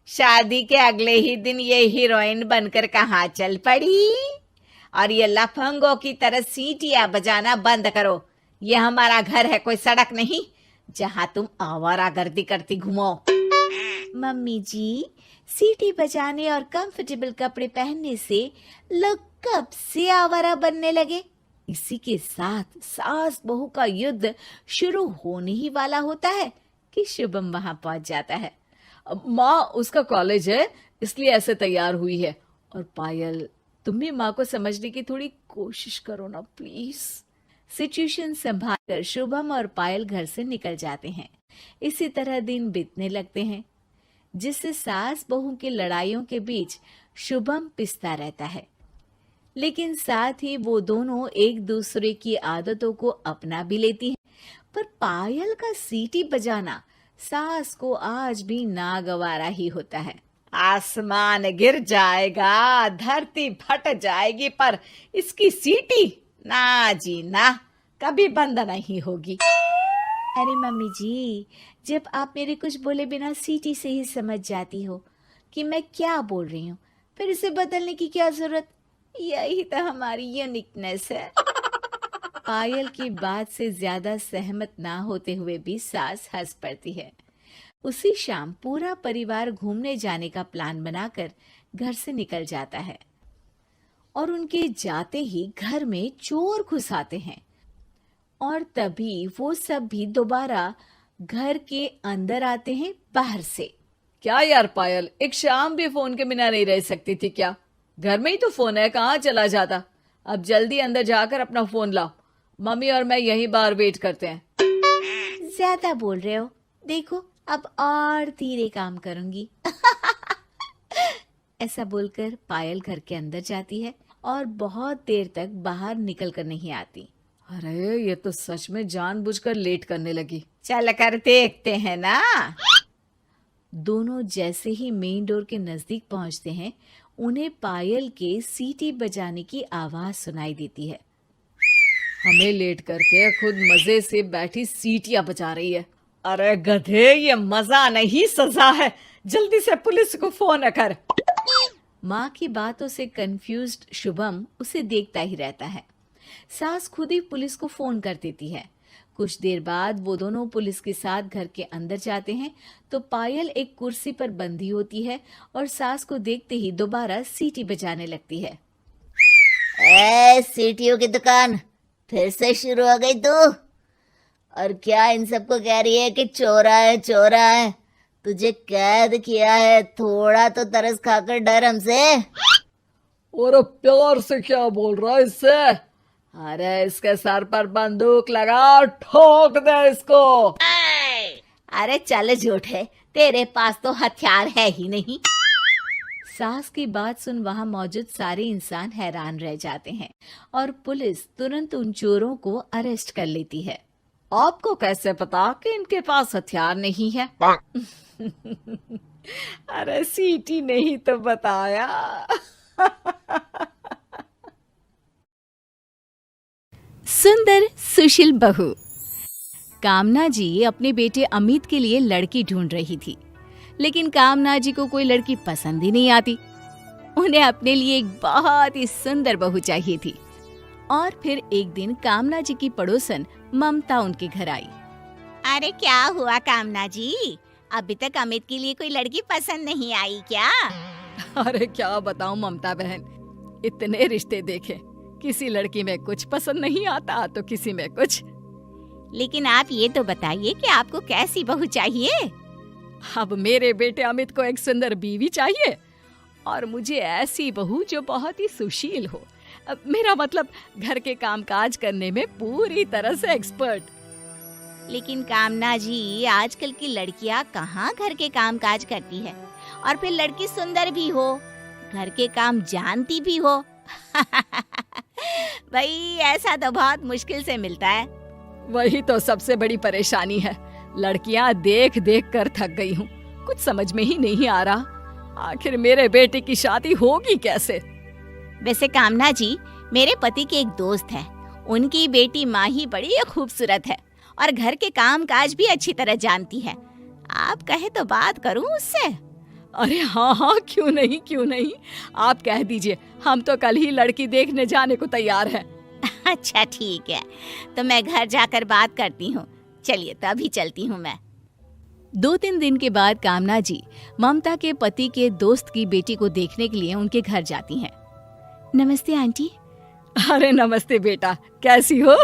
शादी के अगले ही दिन ये हीरोइन बनकर कहाँ चल पड़ी? और ये लफंगों की तरह सीटियां बजाना बंद करो। ये हमारा घर है, कोई सड़क नहीं जहां तुम आवारागर्दी करती घूमो। मम्मी जी, सीटी बजाने और कंफर्टेबल कपड़े पहनने से लोग कब से आवारा बनने लगे? इसी के साथ सास बहू का युद्ध शुरू होने ही वाला होता है कि शुभम वहां पहुंच जाता है। माँ, उसका कॉलेज है इसलिए ऐसे तैयार हुई है। और पायल, तुम भी माँ को समझने की थोड़ी कोशिश करो ना प्लीज। सिचुएशन संभालकर शुभम और पायल घर से निकल जाते हैं। इसी तरह दिन बीतने लगते हैं, जिससे सास बहू की लड़ाइयों के बीच शुभम पिसता रहता है। लेकिन साथ ही वो दोनों एक दूसरे की आदतों को अपना भी लेती हैं। पर पायल का सीटी बजाना सास को आज भी नागवारा ही होता है। आसमान गिर जाएगा, धरती फट जाएगी, पर इसकी सीटी ना जी ना, कभी बंद नहीं होगी। अरे मम्मी जी, जब आप मेरे कुछ बोले बिना सीटी से ही समझ जाती हो कि मैं क्या बोल रही हूँ, फिर इसे बदलने की क्या जरूरत? यही तो हमारी यूनिकनेस है। पायल की बात से ज्यादा सहमत ना होते हुए भी सास हंस पड़ती है। उसी शाम पूरा परिवार घूमने जाने का प्लान बनाकर घर से निकल जाता है और उनके जाते ही घर में चोर घुस आते हैं और तभी वो सब भी दोबारा घर के अंदर आते हैं बाहर से। क्या यार पायल, एक शाम भी फोन के बिना नहीं रह सकती थी क्या? घर में ही तो फोन है, कहाँ चला जाता? अब जल्दी अंदर जाकर अपना फोन लाओ, मम्मी और मैं यहीं बाहर वेट करते हैं। ज्यादा बोल रहे हो, देखो अब और धीरे काम करूंगी। ऐसा बोलकर पायल घर के अंदर जाती है और बहुत देर तक बाहर निकल कर नहीं आती। अरे ये तो सच में जानबूझकर लेट करने लगी। चल कर देखते हैं ना। दोनों जैसे ही मेन डोर के नजदीक पहुंचते हैं, उन्हें पायल के सीटी बजाने की आवाज सुनाई देती है। हमें लेट करके खुद मजे से बैठी सीटियां बजा रही है। अरे गधे, ये मजा नहीं सजा है, जल्दी से पुलिस को फोन कर। माँ की बातों से कंफ्यूज्ड शुभम उसे देखता ही रहता है। सास खुद ही पुलिस को फोन कर देती है। कुछ देर बाद वो दोनों पुलिस के साथ घर के अंदर जाते हैं तो पायल एक कुर्सी पर बंधी होती है और सास को देखते ही दोबारा सीटी बजाने लगती है। सीटियों की दुकान फिर से शुरू हो गई तू? और क्या इन सबको कह रही है कि चोरा है चोरा है? तुझे कैद किया है, थोड़ा तो तरस खाकर डर हमसे। और प्यार से क्या बोल रहा है इससे? अरे इसके सर पर बंदूक लगा, ठोक दे इसको। अरे चल झूठे, तेरे पास तो हथियार है ही नहीं। सास की बात सुन वहां मौजूद सारे इंसान हैरान रह जाते हैं और पुलिस तुरंत उन चोरों को अरेस्ट कर लेती है। आपको कैसे पता कि इनके पास हथियार नहीं है? अरे सीटी नहीं तो बताया। सुंदर सुशील बहू। कामना जी अपने बेटे अमित के लिए लड़की ढूंढ रही थी, लेकिन कामना जी को कोई लड़की पसंद ही नहीं आती। उन्हें अपने लिए एक बहुत ही सुंदर बहू चाहिए थी। और फिर एक दिन कामना जी की पड़ोसन ममता उनके घर आई। अरे क्या हुआ कामना जी, अभी तक अमित के लिए कोई लड़की पसंद नहीं आई क्या? अरे क्या बताऊं ममता बहन, इतने रिश्ते देखे, किसी लड़की में कुछ पसंद नहीं आता तो किसी में कुछ। लेकिन आप ये तो बताइए कि आपको कैसी बहू चाहिए? अब मेरे बेटे अमित को एक सुंदर बीवी चाहिए और मुझे ऐसी बहू जो बहुत ही सुशील हो। अब मेरा मतलब घर के कामकाज करने में पूरी तरह से एक्सपर्ट। लेकिन कामना जी, आजकल की लड़कियां कहाँ घर के कामकाज करती है, और फिर लड़की सुंदर भी हो, घर के काम जानती भी हो। भाई ऐसा तो बहुत मुश्किल से मिलता है। वही तो सबसे बड़ी परेशानी है, लड़कियां देख देख कर थक गई हूँ, कुछ समझ में ही नहीं आ रहा आखिर मेरे बेटे की शादी होगी कैसे। वैसे कामना जी, मेरे पति के एक दोस्त है, उनकी बेटी माही बड़ी खूबसूरत है और घर के काम काज भी अच्छी तरह जानती है। आप कहे तो बात करूं उससे? अरे हाँ हाँ, क्यों नहीं, आप कह दीजिए, हम तो कल ही लड़की देखने जाने को तैयार हैं। अच्छा ठीक है, तो मैं घर जाकर बात करती हूँ। चलिए तो अभी चलती हूँ मैं। 2-3 दिन के बाद कामना जी ममता के पति के दोस्त की बेटी को देखने के लिए उनके घर जाती हैं। नमस्ते आंटी। अरे नमस्ते बेटा, कैसी हो?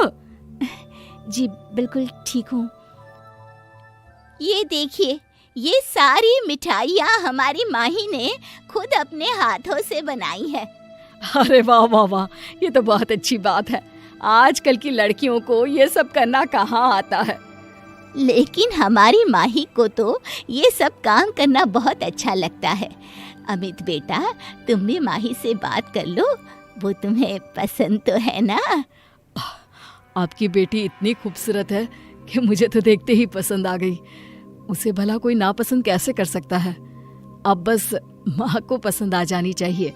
जी बिल्कुल ठीक हूँ। ये देखिए, ये सारी मिठाइयाँ हमारी माही ने खुद अपने हाथों से बनाई है। अरे वाह वाह वाह, ये तो बहुत अच्छी बात है। आजकल की लड़कियों को ये सब करना कहाँ आता है। लेकिन हमारी माही को तो ये सब काम करना बहुत अच्छा लगता है। अमित बेटा, तुम भी माही से बात कर लो, वो तुम्हें पसंद तो है ना? आपकी बेटी इतनी खूबसूरत है कि मुझे तो देखते ही पसंद आ गई। उसे भला कोई नापसंद कैसे कर सकता है? अब बस माँ को पसंद आ जानी चाहिए।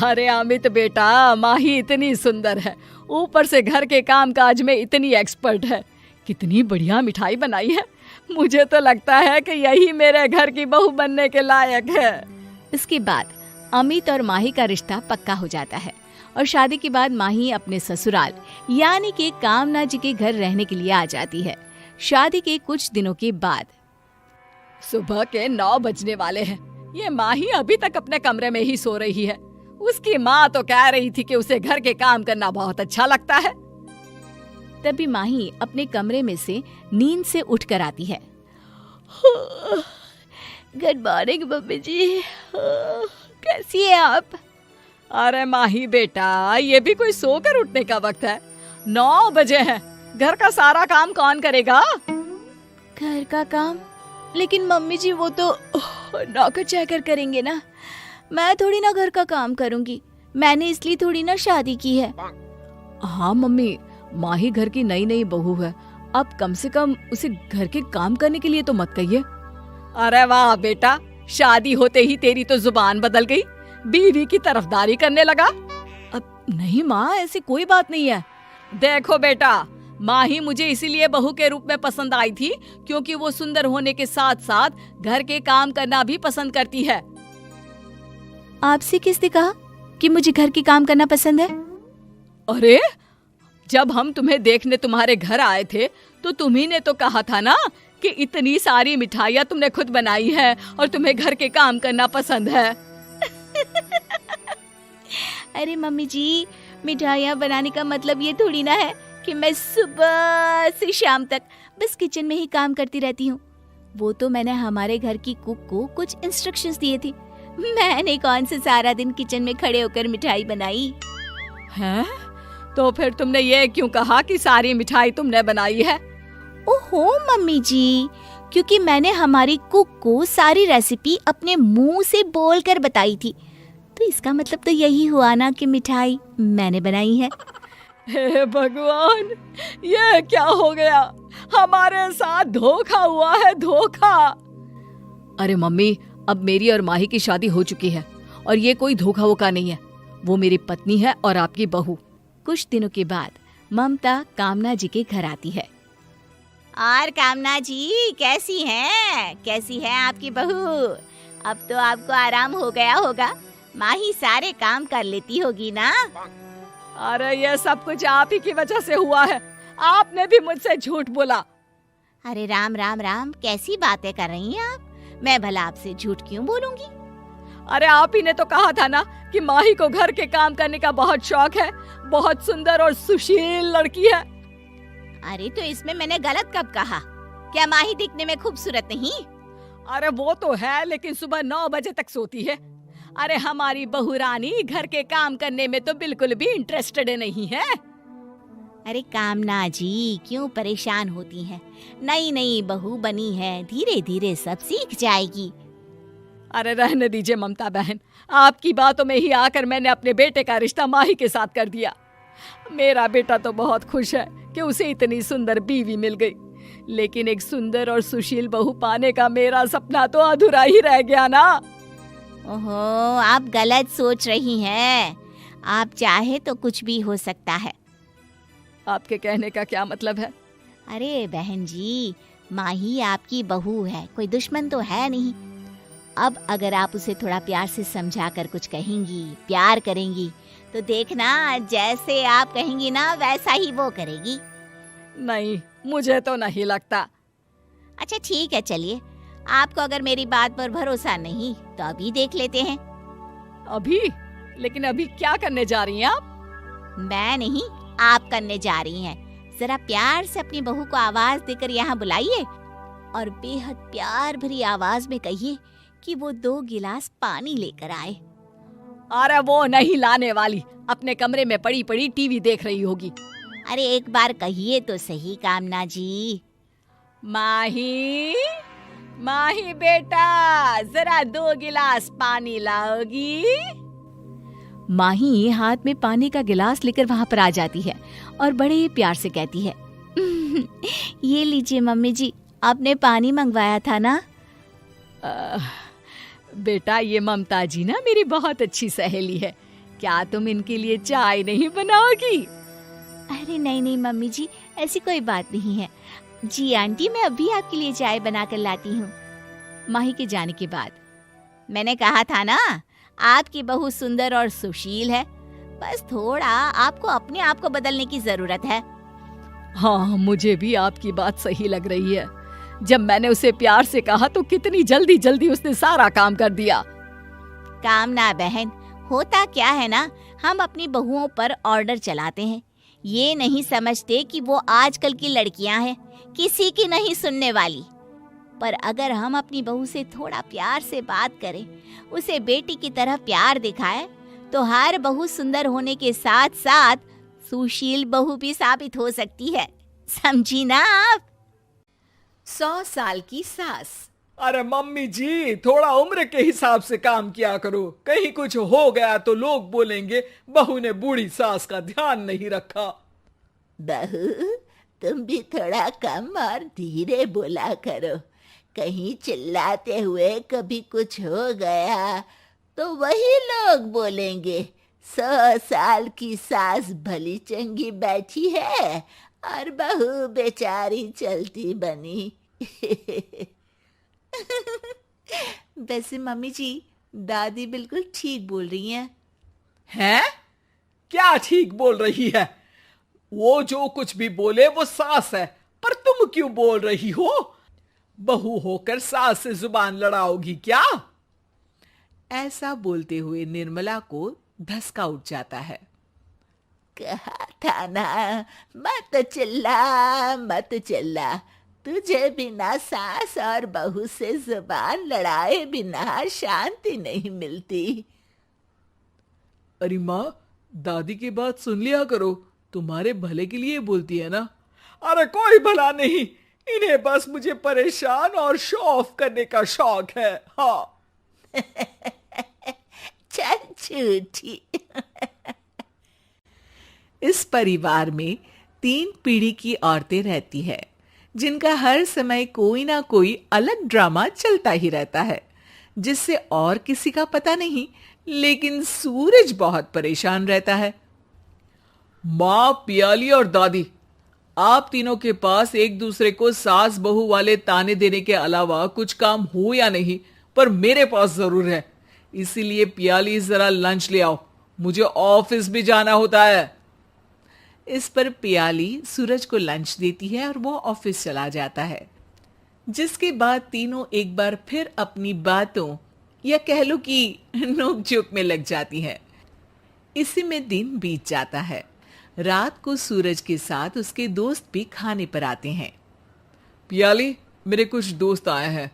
अरे अमित बेटा, माँ ही इतनी सुंदर है, ऊपर से घर के काम काज में इतनी एक्सपर्ट है। कितनी बढ़िया मिठाई बनाई है। मुझे तो लगता है कि यही मेरे घर की बहू बनने के लायक है। इसके बाद अमित और माही का रिश्ता पक्का हो जाता है और शादी के बाद माही अपने ससुराल यानी कि कामना जी के घर रहने के लिए आ जाती है। शादी के कुछ दिनों के बाद सुबह के 9 बजने वाले हैं। ये माही अभी तक अपने कमरे में ही सो रही है। उसकी माँ तो कह रही थी कि उसे घर के काम करना बहुत अच्छा लगता है। तभी माही अपने कमरे में से नींद से उठकर आती है। गुड मॉर्निंग मम्मी जी, कैसी है आप? अरे माही बेटा, ये भी कोई सोकर उठने का वक्त है? 9 बजे हैं। घर का सारा काम कौन करेगा? घर का काम? लेकिन मम्मी जी वो तो नौकर चाकर करेंगे ना, मैं थोड़ी ना घर का काम करूंगी। मैंने इसलिए थोड़ी ना शादी की है। हाँ मम्मी, माही घर की नई नई बहू है, अब कम से कम उसे घर के काम करने के लिए तो मत कहिए। अरे वाह बेटा, शादी होते ही तेरी तो जुबान बदल गई, बीवी की तरफदारी करने लगा। अब नहीं माँ, ऐसी कोई बात नहीं है। देखो बेटा, माही मुझे इसीलिए बहू के रूप में पसंद आई थी क्योंकि वो सुंदर होने के साथ साथ घर के काम करना भी पसंद करती है। आपसे किसने कहा कि मुझे घर के काम करना पसंद है? अरे, जब हम तुम्हें देखने तुम्हारे घर आए थे तो तुम्ही ने तो कहा था ना कि इतनी सारी मिठाइयाँ तुमने खुद बनाई है और तुम्हें घर के काम करना पसंद है। अरे मम्मी जी, मिठाइयाँ बनाने का मतलब ये थोड़ी ना है कि मैं सुबह से शाम तक बस किचन में ही काम करती रहती हूँ। वो तो मैंने हमारे घर की कुक को कुछ इंस्ट्रक्शंस दिए थे। मैंने कौन से सारा दिन किचन में खड़े होकर मिठाई बनाई हैं? तो फिर तुमने ये क्यों कहा कि सारी मिठाई तुमने बनाई है? ओहो मम्मी जी, क्योंकि मैंने हमारी कुक को सारी रेसिपी अपने मुंह से बोलकर बताई थी, तो इसका मतलब तो यही हुआ ना कि मिठाई मैंने बनाई है। हे भगवान, ये क्या हो गया? हमारे साथ धोखा हुआ है, धोखा। अरे मम्मी, अब मेरी और माही की शादी हो चुकी है और ये कोई धोखा वोखा नहीं है। वो मेरी पत्नी है और आपकी बहू। कुछ दिनों के बाद ममता कामना जी के घर आती है। और कामना जी, कैसी हैं? कैसी है आपकी बहू? अब तो आपको आराम हो गया होगा, माही सारे काम कर लेती होगी ना? अरे ये सब कुछ आप ही की वजह से हुआ है। आपने भी मुझसे झूठ बोला। अरे राम राम राम, कैसी बातें कर रही हैं आप? मैं भला आपसे झूठ क्यों बोलूंगी? अरे आप ही ने तो कहा था ना कि माही को घर के काम करने का बहुत शौक है, बहुत सुंदर और सुशील लड़की है। अरे तो इसमें मैंने गलत कब कहा? क्या माही दिखने में खूबसूरत नहीं? अरे वो तो है, लेकिन सुबह 9 बजे तक सोती है। अरे हमारी बहू रानी घर के काम करने में तो बिल्कुल भी इंटरेस्टेड नहीं है। अरे कामना जी, क्यों परेशान होती हैं? नई नई बहू बनी है, धीरे धीरे सब सीख जाएगी। अरे रहने दीजिए ममता बहन, आपकी बातों में ही आकर मैंने अपने बेटे का रिश्ता माही के साथ कर दिया। मेरा बेटा तो बहुत खुश है कि उसे इतनी सुंदर बीवी मिल गई, लेकिन एक सुंदर और सुशील बहू पाने का मेरा सपना तो अधूरा ही रह गया ना। ओहो, आप गलत सोच रही हैं। आप चाहे तो कुछ भी हो सकता है। आपके कहने का क्या मतलब है? अरे बहन जी, माही आपकी बहू है, कोई दुश्मन तो है नहीं। अब अगर आप उसे थोड़ा प्यार से समझा कर कुछ कहेंगी, प्यार करेंगी, तो देखना जैसे आप कहेंगी ना वैसा ही वो करेगी। नहीं, मुझे तो नहीं लगता। अच्छा ठीक है, चलिए, आपको अगर मेरी बात पर भरोसा नहीं तो अभी देख लेते हैं। अभी? लेकिन अभी क्या करने जा रही हैं आप? मैं नहीं, आप करने जा रही हैं। जरा प्यार से अपनी बहू को आवाज देकर यहाँ बुलाइए और बेहद प्यार भरी आवाज में कहिए कि वो 2 गिलास पानी लेकर आए। अरे वो नहीं लाने वाली, अपने कमरे में पड़ी पड़ी टीवी देख रही होगी। अरे एक बार कहिए तो सही कामना जी। माही, माही बेटा, जरा 2 गिलास पानी लाओगी? माही हाथ में पानी का गिलास लेकर वहां पर आ जाती है और बड़े प्यार से कहती है, ये लीजिए मम्मी जी, आपने पानी मंगवाया था ना। बेटा, ये ममता जी ना मेरी बहुत अच्छी सहेली है, क्या तुम इनके लिए चाय नहीं बनाओगी? अरे नहीं नहीं मम्मी जी, ऐसी कोई बात नहीं है। जी आंटी, मैं अभी आपके लिए चाय बनाकर लाती हूँ। माही के जाने के बाद मैंने कहा था ना, आपकी बहू सुंदर और सुशील है, बस थोड़ा आपको अपने आप को बदलने की जरूरत है। हाँ, मुझे भी आपकी बात सही लग रही है। जब मैंने उसे प्यार से कहा तो कितनी जल्दी जल्दी उसने सारा काम कर दिया। काम ना बहन, होता क्या है ना, हम अपनी बहुओं पर ऑर्डर चलाते हैं, ये नहीं समझते कि वो आजकल की लड़कियां हैं, किसी की नहीं सुनने वाली। पर अगर हम अपनी बहू से थोड़ा प्यार से बात करें, उसे बेटी की तरह प्यार दिखाएं, तो हर बहू सुंदर होने के साथ साथ सुशील बहू भी साबित हो सकती है। समझी ना आप? 100 साल की सास। अरे मम्मी जी, थोड़ा उम्र के हिसाब से काम किया करो। कहीं कुछ हो गया तो लोग बोलेंगे बहू ने बूढ़ी सास का ध्यान नहीं रखा। बहू, तुम भी थोड़ा कम और धीरे बोला करो। कहीं चिल्लाते हुए कभी कुछ हो गया तो वही लोग बोलेंगे 100 साल की सास भली चंगी बैठी है और बहू बेचारी चलती बनी। वैसे मम्मी जी, दादी बिल्कुल ठीक बोल रही हैं। हैं? क्या ठीक बोल रही है? वो जो कुछ भी बोले वो सास है, पर तुम क्यों बोल रही हो? बहू होकर सास से जुबान लड़ाओगी क्या? ऐसा बोलते हुए निर्मला को धसका उठ जाता है। कहा था ना, मत चिल्ला मत चिल्ला, तुझे बिना सास और बहू से जुबान लड़ाए बिना शांति नहीं मिलती। अरे माँ, दादी की बात सुन लिया करो, तुम्हारे भले के लिए बोलती है ना। अरे कोई भला नहीं, इन्हें बस मुझे परेशान और शो ऑफ करने का शौक है। हाँ। चल झूठी। इस परिवार में 3 पीढ़ी की औरतें रहती है, जिनका हर समय कोई ना कोई अलग ड्रामा चलता ही रहता है, जिससे और किसी का पता नहीं, लेकिन सूरज बहुत परेशान रहता है। माँ, पियाली और दादी, आप तीनों के पास एक दूसरे को सास बहू वाले ताने देने के अलावा कुछ काम हो या नहीं, पर मेरे पास जरूर है। इसीलिए पियाली, जरा लंच ले आओ, मुझे ऑफिस भी जाना होता है। इस पर पियाली सूरज को लंच देती है और वो ऑफिस चला जाता है, जिसके बाद तीनों एक बार फिर अपनी बातों या कह लो कि नोक-झोंक में लग जाती हैं। इसी में दिन बीत जाता है। रात को सूरज के साथ उसके दोस्त भी खाने पर आते हैं। पियाली, मेरे कुछ दोस्त आए हैं।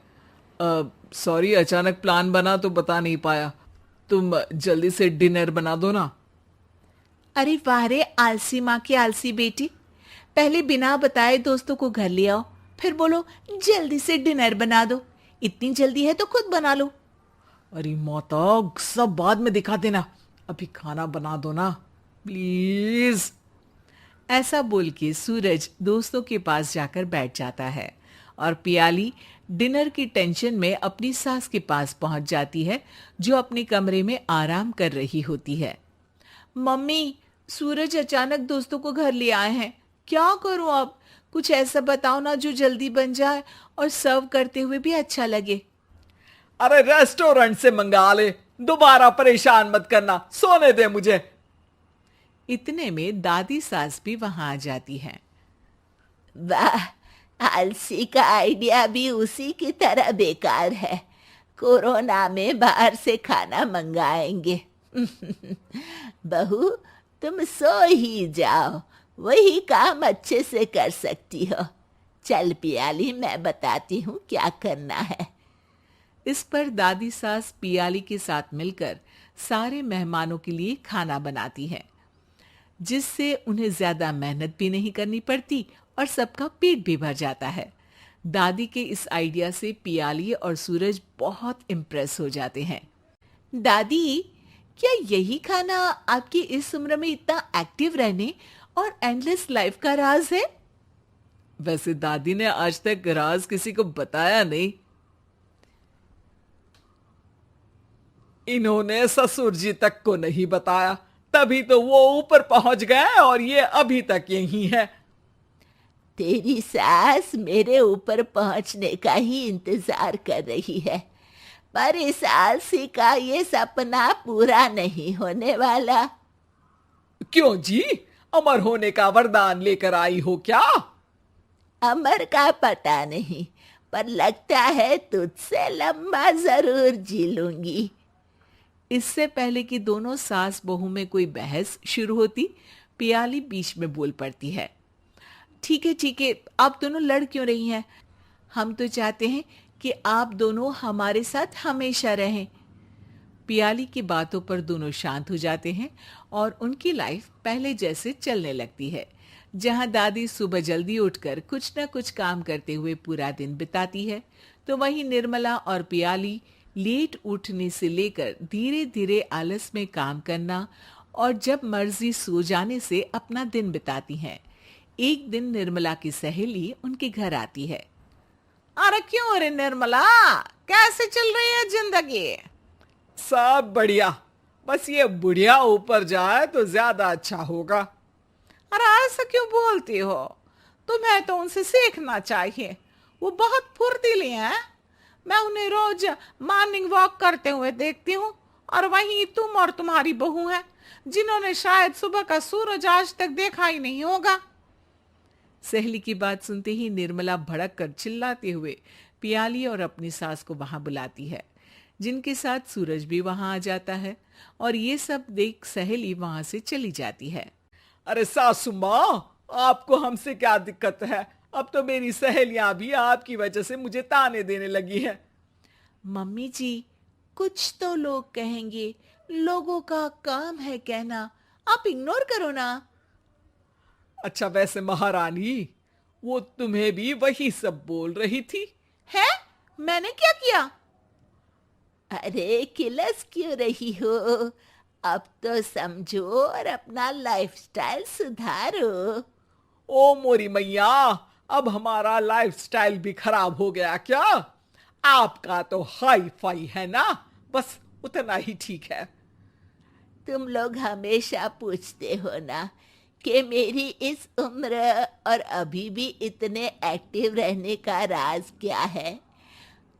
सॉरी, अचानक प्लान बना तो बता नहीं पाया। तुम जल्दी से डिनर बना दो ना। अरे वाह रे आलसी माँ की आलसी बेटी, पहले बिना बताए दोस्तों को घर ले आओ, फिर बोलो जल्दी से डिनर बना दो। इतनी जल्दी है तो खुद बना लो। अरे माता, सब बाद में दिखा देना, अभी खाना बना दो ना प्लीज। ऐसा बोल के सूरज दोस्तों के पास जाकर बैठ जाता है और पियाली डिनर की टेंशन में अपनी सास के पास पहुंच जाती है, जो अपने कमरे में आराम कर रही होती है। मम्मी, सूरज अचानक दोस्तों को घर ले आए हैं, क्या करूं अब? कुछ ऐसा बताओ ना जो जल्दी बन जाए और सर्व करते हुए भी अच्छा लगे। अरे रेस्टोरेंट से मंगा ले, दोबारा परेशान मत करना, सोने दे मुझे। इतने में दादी सास भी वहां आ जाती है। वाह, आलसी का आइडिया भी उसी की तरह बेकार है। कोरोना में बाहर से खाना मंगाएंगे। बहू, तुम सो ही जाओ, वही काम अच्छे से कर सकती हो। चल पियाली, मैं बताती हूँ क्या करना है। इस पर दादी सास पियाली के साथ मिलकर सारे मेहमानों के लिए खाना बनाती है, जिससे उन्हें ज्यादा मेहनत भी नहीं करनी पड़ती और सबका पेट भी भर जाता है। दादी के इस आइडिया से पियाली और सूरज बहुत इम्प्रेस हो जाते हैं। दादी, क्या यही खाना आपकी इस उम्र में इतना एक्टिव रहने और एंडलेस लाइफ का राज है? वैसे दादी ने आज तक राज किसी को बताया नहीं। इन्होंने ससुर जी तक को नहीं बताया, तभी तो वो ऊपर पहुंच गए और ये अभी तक यही है। तेरी सास मेरे ऊपर पहुंचने का ही इंतजार कर रही है, पर इस आलसी का ये सपना पूरा नहीं होने वाला। क्यों जी, अमर होने का वरदान लेकर आई हो क्या? अमर का पता नहीं, पर लगता है तुझसे लंबा जरूर जी लूंगी। इससे पहले कि दोनों सास बहू में कोई बहस शुरू होती, पियाली बीच में बोल पड़ती है। ठीक है, आप दोनों लड़ क्यों रही हैं? हम तो चाहते हैं कि आप दोनों हमारे साथ हमेशा रहें। पियाली की बातों पर दोनों शांत हो जाते हैं और उनकी लाइफ पहले जैसे चलने लगती है, जहां दादी सुबह जल्दी उठकर कुछ न कुछ काम करते हुए पूरा दिन बिताती है, तो वहीं निर्मला और पियाली लेट उठने से लेकर धीरे धीरे आलस में काम करना और जब मर्जी सो जाने से अपना दिन बिताती हैं। एक दिन निर्मला की सहेली उनके घर आती है। अरे क्यों रे निर्मला, कैसे चल रही है जिंदगी? सब बढ़िया, बस ये बुढ़िया ऊपर जाए तो ज्यादा अच्छा होगा। अरे ऐसा क्यों बोलती हो? तुम्हें तो उनसे सीखना चाहिए, वो बहुत फुर्तीली हैं। मैं उन्हें रोज मॉर्निंग वॉक करते हुए देखती हूँ, और वहीं तुम और तुम्हारी बहू हैं जिन्होंने शायद सुबह का सूरज आज तक देखा ही नहीं होगा। सहेली की बात सुनते ही निर्मला भड़क कर चिल्लाते हुए पियाली और अपनी सास को वहां बुलाती है, जिनके साथ सूरज भी वहां आ जाता है, और ये सब देख सहेली वहां से चली जाती है। अरे सासू माँ, आपको हमसे क्या दिक्कत है? अब तो मेरी सहेलियां भी आपकी वजह से मुझे ताने देने लगी है। मम्मी जी, कुछ तो लोग कहेंगे, लोगों का काम है कहना, आप इग्नोर करो ना। अच्छा, वैसे महारानी, वो तुम्हें भी वही सब बोल रही थी। है? मैंने क्या किया? अरे किलस क्यों रही हो? अब तो समझो और अपना लाइफस्टाइल सुधारो। ओ मोरी मैया, अब हमारा लाइफस्टाइल भी खराब हो गया क्या? आपका तो हाई फाई है ना, बस उतना ही ठीक है। तुम लोग हमेशा पूछते हो ना कि मेरी इस उम्र और अभी भी इतने एक्टिव रहने का राज क्या है,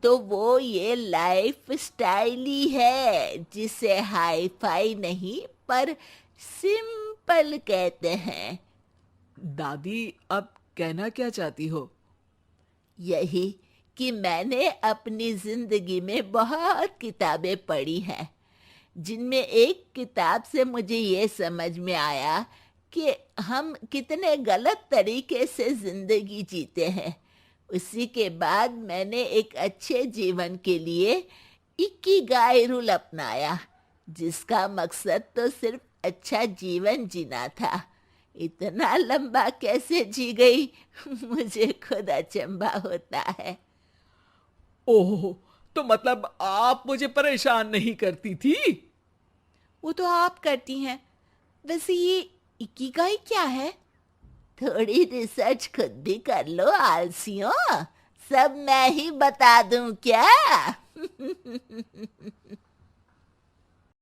तो वो ये लाइफ स्टाइल ही है, जिसे हाई फाई नहीं पर सिंपल कहते हैं। दादी, अब कहना क्या चाहती हो? यही कि मैंने अपनी जिंदगी में बहुत किताबें पढ़ी हैं, जिनमें एक किताब से मुझे ये समझ में आया कि हम कितने गलत तरीके से जिंदगी जीते हैं। उसी के बाद मैंने एक अच्छे जीवन के लिए इकिगाई रूल अपनाया, जिसका मकसद तो सिर्फ अच्छा जीवन जीना था। इतना लंबा कैसे जी गई, मुझे खुद अचंभा होता है। ओह, तो मतलब आप मुझे परेशान नहीं करती थी? वो तो आप करती हैं। वैसे ये इकिगाई क्या है? थोड़ी रिसर्च खुद भी कर लो आलसियों, सब मैं ही बता दूं क्या?